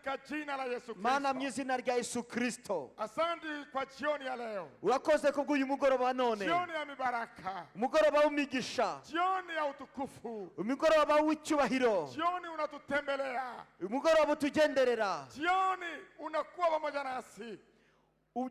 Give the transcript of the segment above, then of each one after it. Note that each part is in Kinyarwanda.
katika jina la Yesu Kristo. Mana mu izina rya Yesu Kristo. Asante kwa jioni ya leo. Urakoze kubw'uyu mugoroba none. Jioni ya mibaraka. Umugoroba w'imigisha. Jioni ya utukufu. Umugoroba w'icyubahiro. Jioni unatutembelea. Umugoroba utugenderera. Jioni unakuwa pamoja nasi.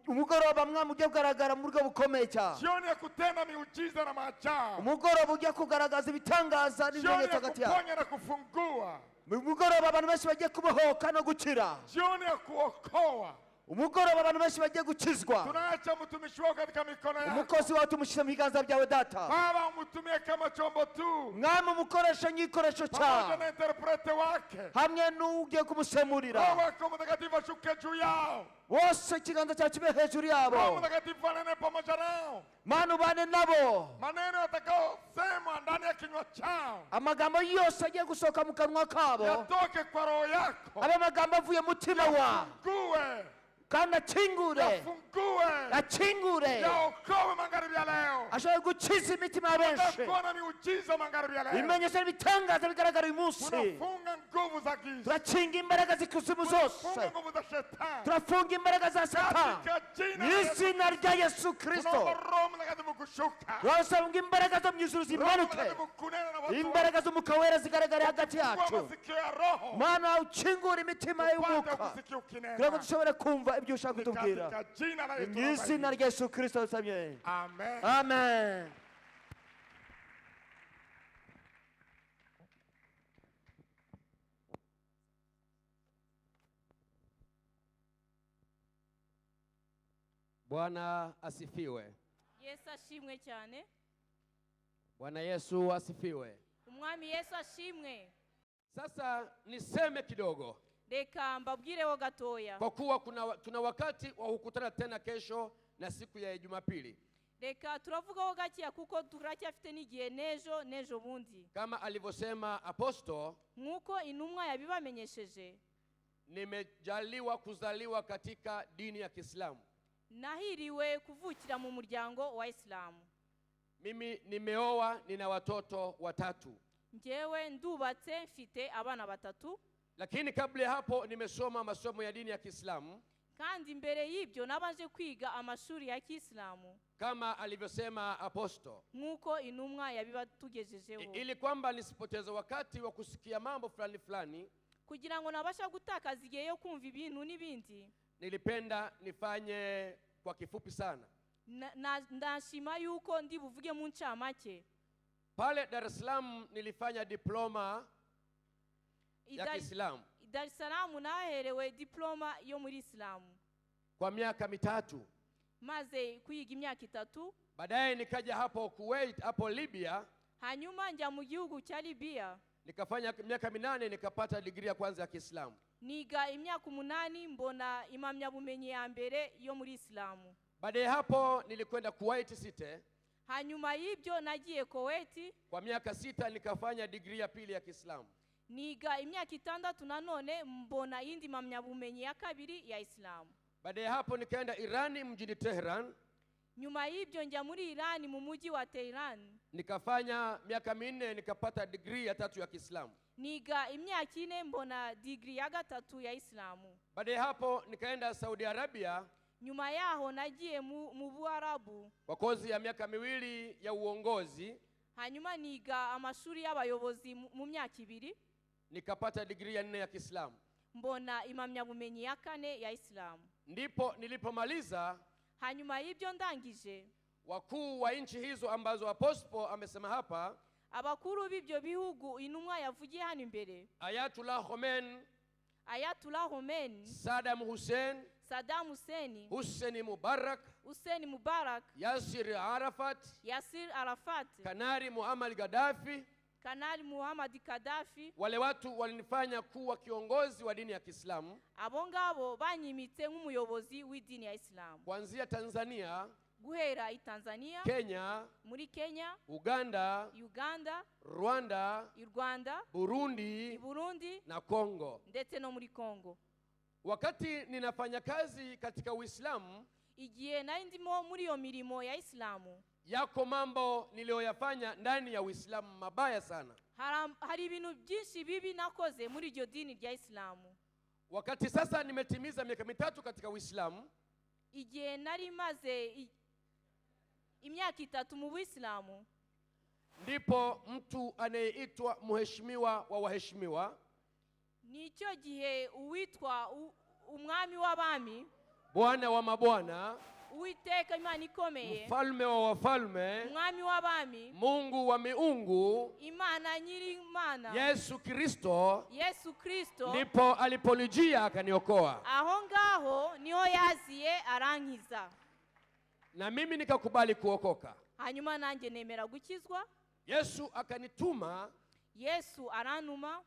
Umugoroba mwami ujya kugaragara mu buryo bukomeye cyane. Jioni ya kutenda miujiza na maajabu. Umugoroba ujya kugaragaza ibitangaza n'ibimenyetso hagati yabo. Jioni ya kuponya na kufungua. Umugoroba abantu benshi bagiye kubohoka no gukira. Jioni ya kuokoa. Umugoroba abantu benshi bagiye gukizwa. Tunaacha mtumishi wako katika mikono yako. Umukozi wawe tumushyira mu biganza byawe data. Baba umutumie kama chombo tu. Mwami umukoresha nk'igikoresho cyawe. Pamoja na interprete wake. Hamwe n'ugiye kumusemurira. Roho wako Mtakatifu ashuke juu yao. Wose ikiganza cyawe kibe hejuru yabo. Roho Mtakatifu anene pamoja nao. Mana ubane nabo. Maneno yatakayosemwa ndani ya kinywa chao. Amagambo yose agiye gusohoka mu kanwa kabo. Yatoke kwa roho yako. Abe amagambo avuye mu mutima wawe. Yafungue. Kandi akingure. Yafungue. Akingure. Yaokoe magharibi ya leo. Ashobora gukiza imitima ya benshi. Tutakuwa na miujiza magharibi ya leo. Ibimenyetso n'ibitangaza bigaragara uyu munsi. Tunafunga nguvu za giza. Turakinga imbaraga z'ikuzimu zose. Tunafunga nguvu za shetani. Turafunga imbaraga za Satani. Mu izina rya Yesu Kristo. Roho Mtakatifu kushuka. Turasaba ngo imbaraga zo mu ijuru zimanuke. Imbaraga z'umwuka wera zigaragare hagati yacu. Mana ukingura imitima y'umwuka kugira ngo dushobore kumva ibyo ushaka kutubwira. Mu izina rya Yesu Kristo dusabye. Amen. Amen. Bwana asifiwe. Yesu ashimwe cyane. Bwana Yesu asifiwe. Umwami Yesu ashimwe. Sasa niseme kidogo. Reka mbabwireho gatoya. Kwa kuwa tuna wakati wa kukutana tena kesho na siku ya Jumapili. Reka turavugaho gakiya kuko turacyafite n'igihe nejo bundi. Kama alivyosema aposto, nkuko intumwa yabibamenyesheje, nimejaliwa kuzaliwa katika dini ya Kiislamu. Nahiriwe kuvukira mu muryango wa Islamu. Mimi nimeoa, nina watoto 3. Njewe ndubatse mfite abana 3. Lakini kabla hapo nimesoma masomo ya dini ya Kiislamu. Kandi mbere y'ibyo nabanje kwiga amashuri ya Kiislamu. Kama alivyosema aposto, nkuko intumwa yabibatugejejeho. Ili kwamba nisipoteze wakati wa kusikia mambo fulani kugira ngo nabasha gutakaza igihe yo kumva ibintu n'ibindi. Nilipenda nifanye kwa kifupi sana. Ndashima yuko ndi buvuge mu ncamake. Pale Dar es Salaam nilifanya diploma ya Kiislamu. Dar es Salaam naherewe diploma yo muri Islamu kwa miaka 3. Maze kuyiga imyaka 3. Baadaye nikaja hapo Kuwait, hapo Libya. Hanyuma njya mu gihugu cya Libya. Nikafanya miaka 8 nikapata degree ya kwanza ya Kiislamu. Niga imyaka 8 mbona impamyabumenyi ya mbere yo muri Islamu. Baadaye hapo nilikwenda Kuwait City. Hanyuma y'ibyo nagiye Kuwait. Kwa miaka 6 nikafanya degree ya pili ya Kiislamu. Niga imyaka 6 nanone mbona indi impamyabumenyi ya kabiri ya Islamu. Baadaye hapo nikaenda Irani mjini Tehran. Nyuma y'ibyo njya muri Irani mu mujyi wa Tehran. Nikafanya miaka 4 nikapata degree ya 3 ya Kiislamu. Niga imyaka 4 mbona degree ya 3 ya Islamu. Baadaye hapo nikaenda Saudi Arabia. Nyuma yaho nagiye mu Buarabu kwa kozi ya miaka 2 ya uongozi. Hanyuma niga amashuri y'abayobozi mu myaka 2. Nikapata degree ya 4 ya Kiislamu. Mbona impamyabumenyi ya 4 ya Islamu. Ndipo nilipomaliza, hanyuma y'ibyo ndangije, wakuu wa nchi hizo ambazo apostle amesema hapa, abakuru b'ibyo bihugu intumwa yavugiye hano imbere, Ayatollah Khomeini, Saddam Hussein, Hussein Mubarak, Yasir Arafat, Kanali Muhammad Gaddafi. Wale watu walinifanya kuwa kiongozi wa dini ya Kiislamu. Abo ngabo banyimitse nk'umuyobozi w'idini ya Islamu. Kuanzia Tanzania, guhera i Tanzania, Kenya, muri Kenya, Uganda, Rwanda, Burundi na Kongo, ndetse no muri Kongo. Wakati ninafanya kazi katika Uislamu, igihe nari ndimo muri iyo mirimo ya Islamu, yako mambo niliyoyafanya ndani ya Uislamu mabaya sana. Hari ibintu byinshi bibi nakoze muri iryo dini rya Islamu. wakati sasa nimetimiza miaka 3 katika Uislamu, igihe nari maze imyaka 3 mu Uislamu, ndipo mtu anayeitwa mheshimiwa wa waheshimiwa, nicyo gihe uwitwa umwami w'abami, bwana wa mabwana, Uwiteka Imana ikomeye, mfalme wa wafalme, umwami w'abami, Mungu wa miungu, Imana nyiri Imana, Yesu Kristo, ndipo aliponijia akaniokoa. Aho ngaho niho yaziye arankiza, na mimi nikakubali kuokoka. hanyuma nanjye nemera gukizwa. Yesu akanituma, Yesu arantuma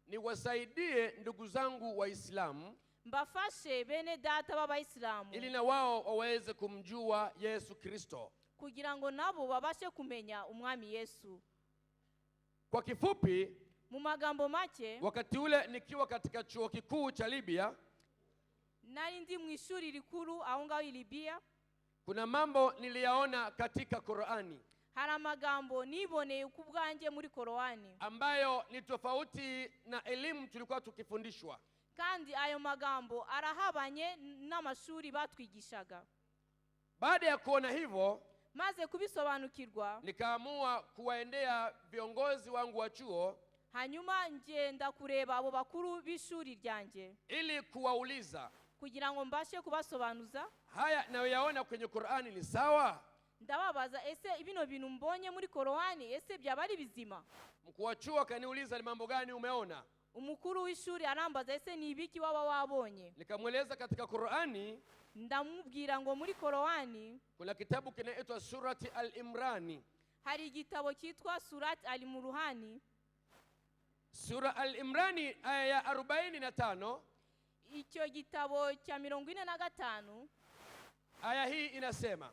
niwasaidie ndugu zangu Waislamu, mbafashe bene data b'Abayisilamu, ili na wao waweze kumjua Yesu Kristo, kugira ngo nabo babashe kumenya umwami Yesu. Kwa kifupi, mu magambo make, wakati ule nikiwa katika chuo kikuu cha Libya, nari ndi mu ishuri rikuru aho ngaho i Libya, kuna mambo niliyaona katika Qur'ani hari amagambo niboneye ukubwanjye muri Qur'ani ambayo ni tofauti na elimu tulikuwa tukifundishwa, kandi ayo magambo arahabanye n'amashuri batwigishaga. Baada ya kuona hivyo, maze kubisobanukirwa, nikaamua kuwaendea viongozi wangu wa chuo, hanyuma ngenda kureba abo bakuru b'ishuri ryanjye, ili kuwauliza, kugira ngo mbashe kubasobanuza, haya nayoyaona kwenye Qur'ani ni sawa? Ndababaza, ese ibino bintu mbonye muri Qur'ani ese byaba ari bizima? Mkuu wa chuo akaniuliza, ni mambo gani umeona? Umukuru w'ishuri arambaza, ese ni ibiki waba wabonye? Nikamweleza katika Qur'ani, ndamubwira ngo muri Qur'ani kuna kitabu kinaitwa Surati Al-Imran. hari igitabo cyitwa Surati Al-Imran. Sura Al-Imran aya ya 45, icyo gitabo cya 45, aya hii inasema,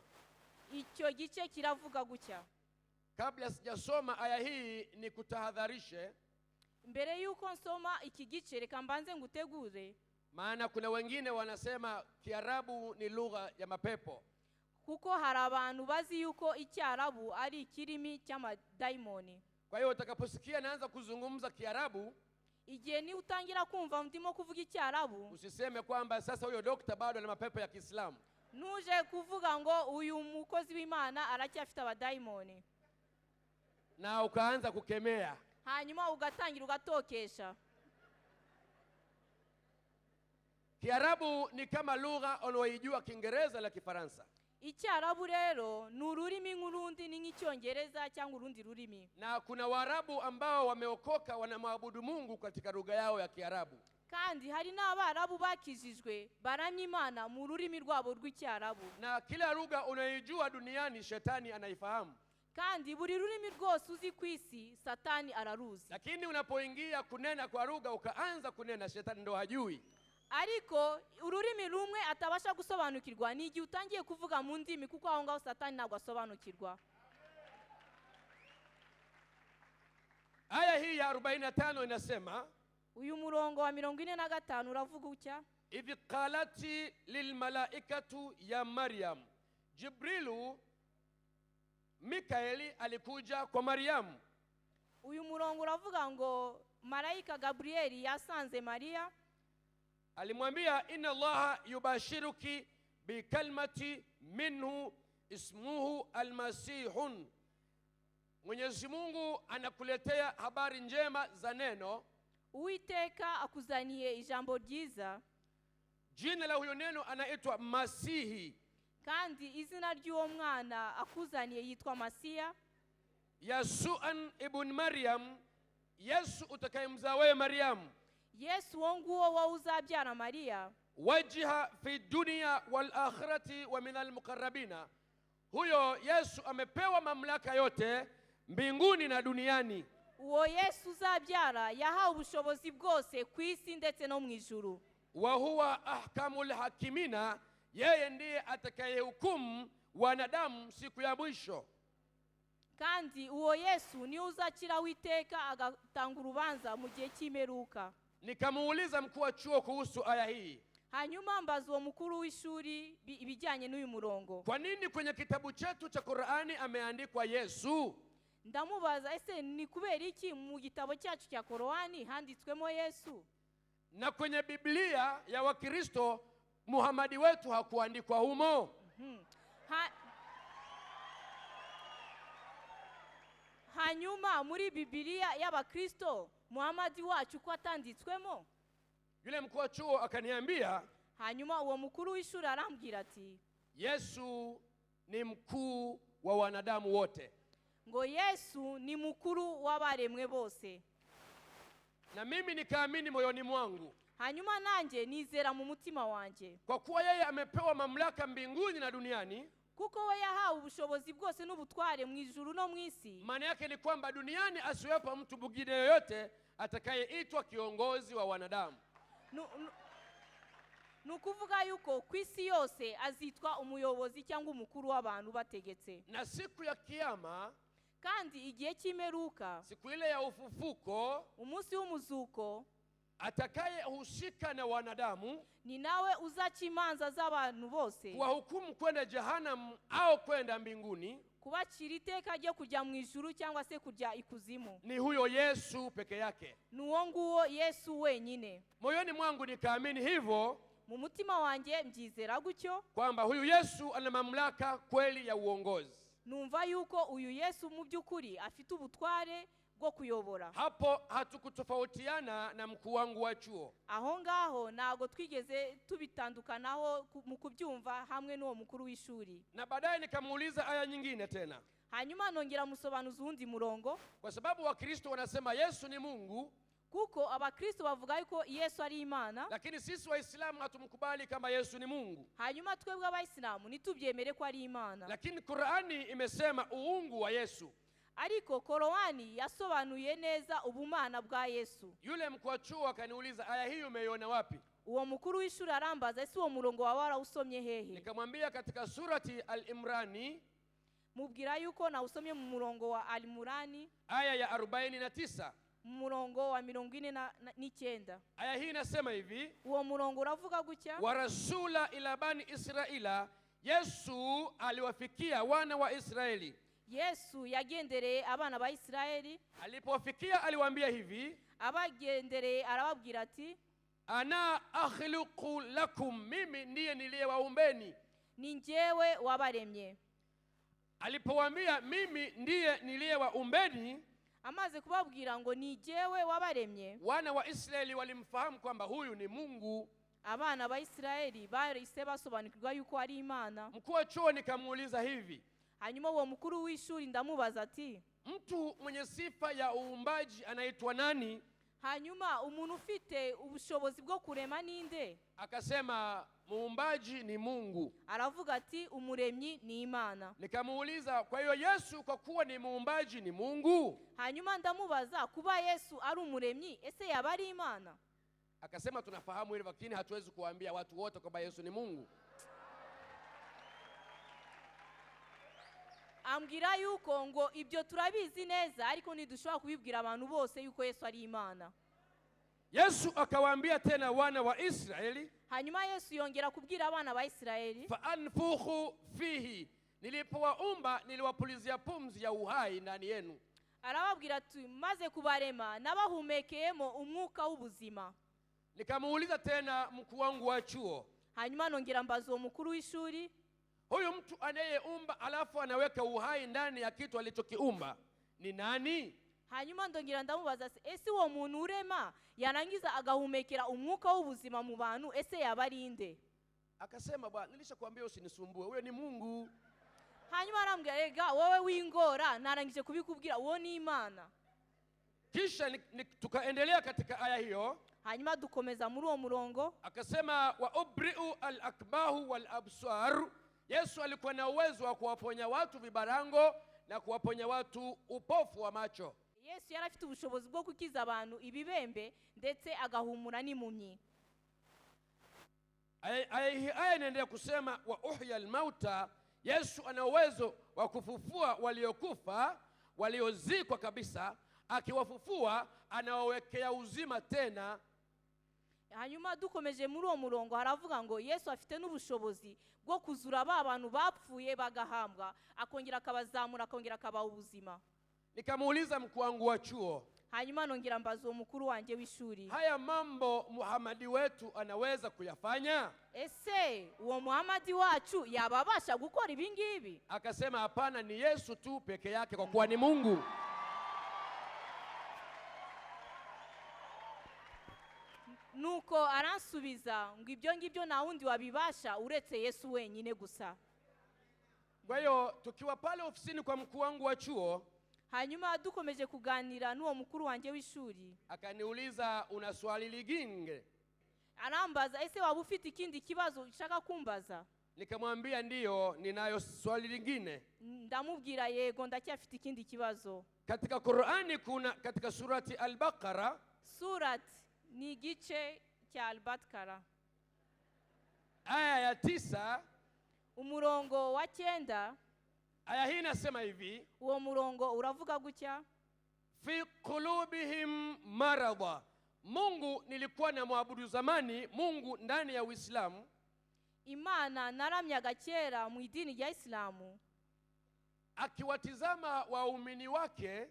icyo gice kiravuga gutya. Kabla sijasoma aya hii ni kutahadharishe, mbere yuko nsoma iki gice reka mbanze ngutegure, maana kuna wengine wanasema Kiarabu ni lugha ya mapepo, kuko hari abantu bazi yuko Icyarabu ari ikirimi cy'amadaimoni. Kwa hiyo utakaposikia naanza kuzungumza Kiarabu, igihe ni utangira kumva ndimo kuvuga Icyarabu, usiseme kwamba sasa huyo dokta bado na mapepo ya Kiislamu, nuje kuvuga ngo uyu mukozi w'Imana aracyafite abadaimoni, na ukaanza kukemea, hanyuma ugatangira ugatokesha. Kiarabu ni kama lugha unaoijua Kiingereza la Kifaransa, Icyarabu rero ni ururimi nk'urundi, ni nk'icyongereza cyangwa urundi rurimi, na kuna Waarabu ambao wameokoka wanamwabudu Mungu katika lugha yao ya Kiarabu, kandi hari n'Abarabu bakijijwe baramya Imana mu rurimi rwabo rw'Icyarabu. na kila lugha unaijua duniani shetani anaifahamu, kandi buri rurimi rwose uzi ku isi Satani araruzi, lakini unapoingia kunena kwa lugha ukaanza kunena, shetani ndo hajui. ariko ururimi rumwe atabasha gusobanukirwa ni igihe utangiye kuvuga mu ndimi, kuko aho ngaho Satani ntabwo asobanukirwa. Aya hii ya 45 inasema, uyu murongo wa 45 uravuga utya: idh qalati lilmalaikatu ya Maryam, Jibrilu Mikaeli alikuja kwa Maryam. uyu murongo uravuga ngo Malaika Gabrieli yasanze Maria, alimwambia, inna Allaha yubashiruki bi kalmati minhu ismuhu almasihun, Mwenyezi Mungu anakuletea habari njema za neno, Uwiteka akuzaniye ijambo ryiza, jina la huyo neno anaitwa Masihi, kandi izina ry'uwo mwana akuzaniye yitwa Masiya, Yasuan ibn Maryam, Yesu utakayemzaa wewe Maryam, Yesu wo nguwo wowe uzabyara Mariya, wajiha fi dunya wal akhirati wa min al muqarrabina, huyo Yesu amepewa mamlaka yote mbinguni na duniani. uwo Yesu uzabyara yahawe ubushobozi bwose ku isi ndetse no mu ijuru. Wa huwa ahkamul hakimina, yeye ndiye atakayehukumu wanadamu siku ya mwisho. kandi uwo Yesu ni uzakira witeka agatanga urubanza mu gihe cy'imperuka. Nikamuuliza mkuu wa chuo kuhusu aya hii, hanyuma mbaza uwo mukuru w'ishuri ibijyanye n'uyu murongo, kwa nini kwenye kitabu chetu cha Qur'ani ameandikwa Yesu? ndamubaza, ese ni kubera iki mu gitabo cyacu cya Qur'ani handitswemo Yesu? Na kwenye Biblia ya Wakristo Muhamadi wetu hakuandikwa humo. Hanyuma muri Biblia y'Abakristo Muhamadi wacu ko atanditswemo. Yule mkuu wa chuo akaniambia, hanyuma uwo mukuru w'ishuri arambwira ati, Yesu ni mkuu wa wanadamu wote. Ngo Yesu ni mukuru w'abaremwe bose. Na mimi nikaamini moyoni mwangu. Hanyuma nanje nizera mu mutima wanje. Kwa kuwa yeye amepewa mamlaka mbinguni na duniani. Kuko we yahawe ubushobozi bwose n'ubutware mu ijuru no mu isi. Maana yake ni kwamba duniani asiwepo mtu mwingine yoyote atakayeitwa kiongozi wa wanadamu. Nukuvuga yuko kwisi yose azitwa umuyobozi cyangwa umukuru w'abantu bategetse. Na siku ya kiyama, kandi igihe cy'imperuka, siku ile ya ufufuko, umunsi w'umuzuko, atakayehusika na wanadamu ni nawe uzaca imanza z'abantu bose, kuwahukumu kwenda jehanamu au kwenda mbinguni, kubacira iteka ryo kujya mu ijuru cyangwa se kujya ikuzimu. Ni huyo Yesu peke yake. Nuwo nguwo Yesu wenyine. Moyoni mwangu nikaamini hivyo, mu mutima wanjye mbyizera gutyo, kwamba huyu Yesu ana mamlaka kweli ya uongozi. Numva yuko uyu Yesu mu byukuri afite ubutware bwo kuyobora. Hapo hatukutofautiana na mkuu wangu wa chuo. Aho ngaho nago twigeze tubitandukanaho mu kubyumva hamwe n'uwo mukuru w'ishuri. Na baadaye nikamuuliza aya nyingine tena. Hanyuma nongera musobanuza undi murongo. Kwa sababu Wakristo wanasema Yesu ni Mungu. Kuko Abakristo bavuga yuko Yesu ari Imana. Lakini sisi Waislamu hatumkubali kama Yesu ni Mungu. Hanyuma twebwe Abayisilamu nitubyemere ko ari Imana. Lakini Qur'ani imesema uungu wa Yesu. Ariko Korowani yasobanuye neza ubumana bwa Yesu. Yule mkuu wa chuo akaniuliza aya hii umeiona wapi? Uwo mukuru w'ishuri arambaza ese uwo murongo wa warawusomye hehe? Nikamwambia katika surati Al-Imrani, mubwira yuko na usomye mu murongo wa Al-Imrani aya ya 49, murongo wa 49. Aya hii inasema hivi, uwo murongo uravuga gutya, wa rasula ila bani Israila, Yesu aliwafikia wana wa Israeli. Yesu yagendereye abana ba Israeli. Alipowafikia aliwaambia hivi, abagendereye arababwira ati, ana akhluqu lakum, mimi ndiye niliyewaumbeni. Ni njyewe wabaremye. Alipowaambia mimi ndiye niliyewaumbeni, amaze kubabwira ngo ni njyewe wabaremye, wana wa Israeli walimfahamu kwamba huyu ni Mungu. Abana ba Israeli bahise basobanukirwa yuko ari Imana. Mkuu wa chuo nikamuuliza hivi, hanyuma uwo mukuru w'ishuri ndamubaza ati, mtu mwenye sifa ya uumbaji anaitwa nani? Hanyuma umuntu ufite ubushobozi bwo kurema ninde? Akasema muumbaji ni Mungu. Aravuga ati umuremyi ni Imana. Nikamuuliza, kwa hiyo Yesu kwa kuwa ni muumbaji ni Mungu? Hanyuma ndamubaza, kuba Yesu ari umuremyi ese yaba ari Imana? Akasema tunafahamu hilo, lakini hatuwezi kuambia watu wote kwamba Yesu ni Mungu. Ambwira yuko ngo ibyo turabizi neza ariko ntidushobora kubibwira abantu bose yuko Yesu ari Imana. Yesu akawaambia tena wana wa Israeli, hanyuma Yesu yongera kubwira abana ba Israeli, fa anfukhu fihi, nilipowaumba niliwapulizia pumzi ya uhai ndani yenu. Arababwira ati maze kubarema nabahumekeyemo umwuka w'ubuzima. Nikamuuliza tena mkuu wangu wa chuo, hanyuma nongera mbaza uwo mukuru w'ishuri, huyu mtu anayeumba alafu anaweka uhai ndani ya kitu alichokiumba ni nani? Hanyuma ndongera ndamubaza, ese uwo muntu urema yarangiza agahumekera umwuka w'ubuzima mu bantu ese yaba ari inde? Akasema, bwana nilishakwambia usinisumbue, huyo ni Mungu. Hanyuma arambwira, rega wowe wingora, narangije kubikubwira, uwo ni Imana. Kisha tukaendelea katika aya hiyo. Hanyuma dukomeza muri uwo murongo. Akasema, wa ubri'u al-akbahu wal-absar, Yesu alikuwa na uwezo wa kuwaponya watu vibarango na kuwaponya watu upofu wa macho. Yesu yari afite ubushobozi bwo kukiza abantu ibibembe ndetse agahumura n'impumyi. Aya inaendelea kusema, wa uhya al-mauta, Yesu ana uwezo wa kufufua waliokufa, waliozikwa kabisa, akiwafufua anawawekea uzima tena. Hanyuma dukomeje muri uwo murongo haravuga ngo Yesu afite n'ubushobozi bwo kuzura abantu bapfuye bagahambwa, akongera akabazamura, akongera akabaha ubuzima. Nikamuuliza mkuu wangu wa chuo, hanyuma nongera mbaza uwo mukuru wanjye w'ishuri, haya mambo Muhamadi wetu anaweza kuyafanya? ese uwo Muhamadi wacu yababasha gukora ibi ngibi? Akasema hapana, ni Yesu tu peke yake kwa kuwa ni Mungu. Nuko aransubiza ngo ibyo ngibyo nta wundi wabibasha uretse Yesu wenyine gusa. Kwa hiyo tukiwa pale ofisini kwa mkuu wangu wa chuo, hanyuma dukomeje kuganira n'uwo mukuru wanjye w'ishuri, akaniuliza una swali liginge? arambaza ese waba ufite ikindi kibazo ushaka kumbaza? Nikamwambia ndiyo, ninayo swali lingine. Ndamubwira yego ndacyafite ikindi kibazo. Katika Qur'ani kuna katika surati Al-Baqara, surati ni igice cya Al-Baqara, aya ya 9, umurongo wa 9. aya hii inasema hivi, uwo murongo uravuga gutya: fi qulubihim marada. Mungu nilikuwa na muabudu zamani Mungu ndani ya Uislamu, Imana naramyaga kera mu idini rya Islamu, akiwatizama waumini wake,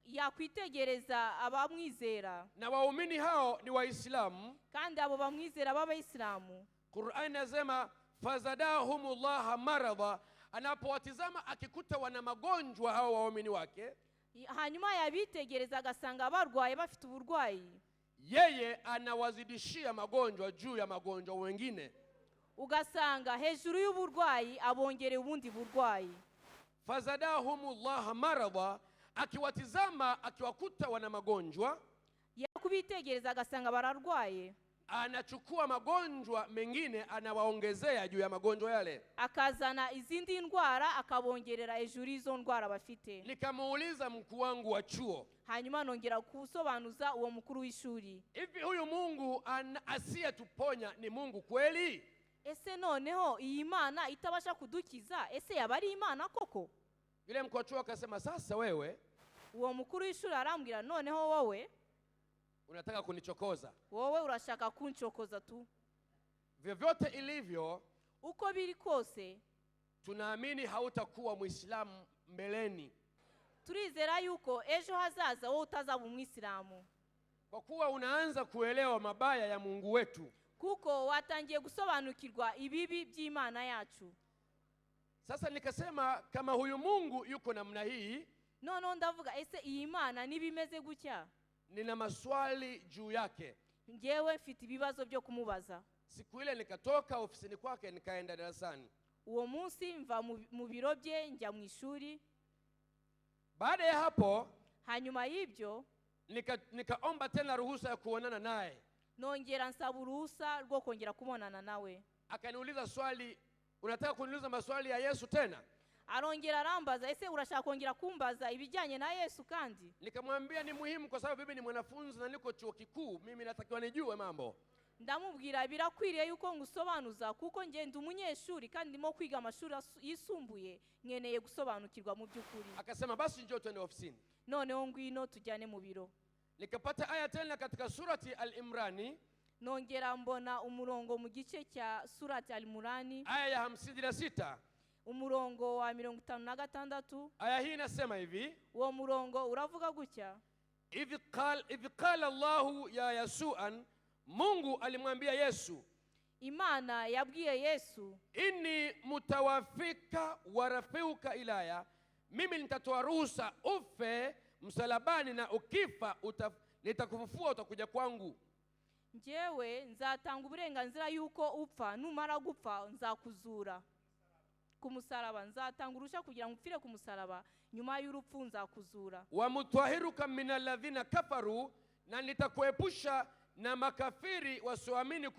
yakwitegereza abamwizera, na waumini hao ni Waislamu, kandi abo bamwizera b'Abayisilamu. Qur'ani inasema fazadahumullah marada. Anapowatizama akikuta wana magonjwa hao waumini wake, hanyuma yabitegereza agasanga barwaye bafite uburwayi, yeye anawazidishia magonjwa juu ya magonjwa wengine. ugasanga hejuru y'uburwayi abongereye ubundi burwayi. Fazadahumullah marada, akiwatizama akiwakuta wana magonjwa, yakubitegereza agasanga bararwaye, anachukua magonjwa mengine anawaongezea juu ya magonjwa yale, akazana izindi ndwara akabongerera hejuru izo ndwara bafite. Nikamuuliza mkuu wangu wa chuo, hanyuma nongera kusobanuza uwo mukuru w'ishuri, hivi huyu Mungu asiyetuponya ni Mungu kweli? ese noneho iyi Imana itabasha kudukiza, ese yaba ari Imana koko? Yule mkuu wa chuo akasema, sasa wewe, uwo mukuru w'ishuri arambwira, noneho wowe unataka kunichokoza? Wowe urashaka kunchokoza tu. Vyovyote ilivyo, uko biri kose, tunaamini hautakuwa Muislamu mbeleni, turizera yuko ejo hazaza wowe utazaba Umwisilamu, kwa kuwa unaanza kuelewa mabaya ya Mungu wetu, kuko watangiye gusobanukirwa ibibi by'Imana yacu. Sasa nikasema kama huyu Mungu yuko namna hii, noneho ndavuga ese iyi Imana nibimeze gutya, nina maswali juu yake. Ngewe mfite ibibazo byo kumubaza. Siku ile nikatoka ofisini kwake nikaenda darasani. Uwo munsi mva mu biro bye njya mu ishuri. Baada ya hapo, hanyuma y'ibyo nikaomba tena ruhusa ya kuonana naye. Nongera nsaba uruhusa rwo kongera kubonana nawe. Akaniuliza swali, unataka kuniuliza maswali ya Yesu tena? Arongera arambaza, ese urashaka kongera kumbaza ibijyanye na Yesu kandi? Nikamwambia ni muhimu kwa sababu mimi ni mwanafunzi na niko chuo kikuu, mimi natakiwa nijue mambo. Ndamubwira birakwiriye yuko ngusobanuza kuko ngenda umunyeshuri kandi ndimo kwiga amashuri yisumbuye, nkeneye gusobanukirwa mu by'ukuri. Akasema basi njoo twende ofisini. Noneho ngwino tujyane mu biro. Nikapata aya tena katika surati Al-Imrani, nongera mbona umurongo mu gice cya surati Al-Imrani, aya ya 56, umurongo wa 56. Aya hii inasema hivi, uwo murongo uravuga gutya: idh qala Allahu ya Yasuan, Mungu alimwambia Yesu, Imana yabwiye Yesu, inni mutawafika wa rafiuka ilaya, mimi nitatoa ruhusa ufe msalabani na ukifa nitakufufua utakuja kwangu. Njyewe nzatanga uburenganzira yuko upfa, numara gupfa nzakuzura ku musaraba, nzatanga urusha kugira ngo upfire ku musaraba, nyuma y'urupfu nzakuzura. Wa mutwahiruka minalladhina kafaru, na nitakuepusha na makafiri wasioamini